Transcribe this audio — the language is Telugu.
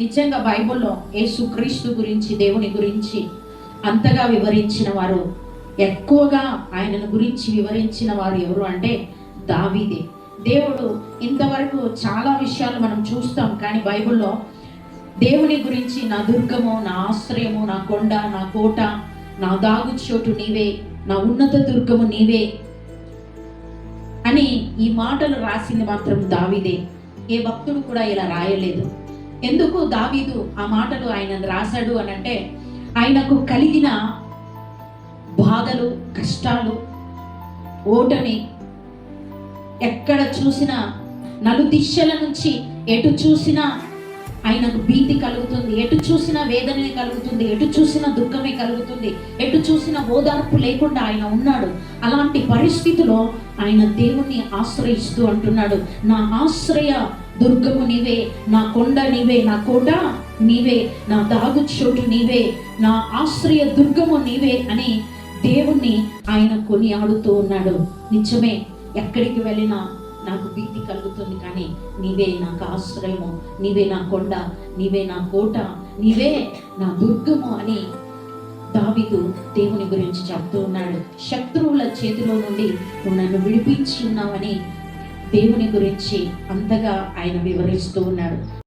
నిజంగా బైబిల్లో యేసుక్రీస్తు గురించి, దేవుని గురించి అంతగా వివరించిన వారు, ఎక్కువగా ఆయనను గురించి వివరించిన వారు ఎవరు అంటే దావీదే. దేవుడు ఇంతవరకు చాలా విషయాలు మనం చూస్తాం, కానీ బైబిల్లో దేవుని గురించి నా దుర్గము, నా ఆశ్రయము, నా కొండ, నా కోట, నా దాగు చోటు నీవే, నా ఉన్నత దుర్గము నీవే అని ఈ మాటలు రాసింది మాత్రం దావీదే. ఏ భక్తుడు కూడా ఇలా రాయలేదు. ఎందుకు దావీదు ఆ మాటలు ఆయన రాశాడు అని అంటే, ఆయనకు కలిగిన బాధలు, కష్టాలు, ఓటమి, ఎక్కడ చూసినా నలుదిశల నుంచి ఎటు చూసినా ఆయనకు భీతి కలుగుతుంది, ఎటు చూసినా వేదనే కలుగుతుంది, ఎటు చూసినా దుఃఖమే కలుగుతుంది, ఎటు చూసినా ఓదార్పు లేకుండా ఆయన ఉన్నాడు. అలాంటి పరిస్థితిలో ఆయన దేవుణ్ణి ఆశ్రయిస్తూ అంటున్నాడు, నా ఆశ్రయ దుర్గము నీవే, నా కొండ నీవే, నా కోట నీవే, నా దాగు చోటు నీవే, నా ఆశ్రయ దుర్గము నీవే అని దేవుణ్ణి ఆయన కొనియాడుతూ ఉన్నాడు. నిజమే, ఎక్కడికి వెళ్ళినా నాకు భీతి కలుగుతుంది, కానీ నీవే నాకు ఆశ్రయము, నీవే నా కొండ, నీవే నా కోట, నీవే నా దుర్గము అని దావీదు దేవుని గురించి చెప్తూ ఉన్నాడు. శత్రువుల చేతిలో నుండి నువ్వు నన్ను విడిపించి ఉన్నావని దేవుని గురించి అంతగా ఆయన వివరిస్తూ ఉన్నాడు.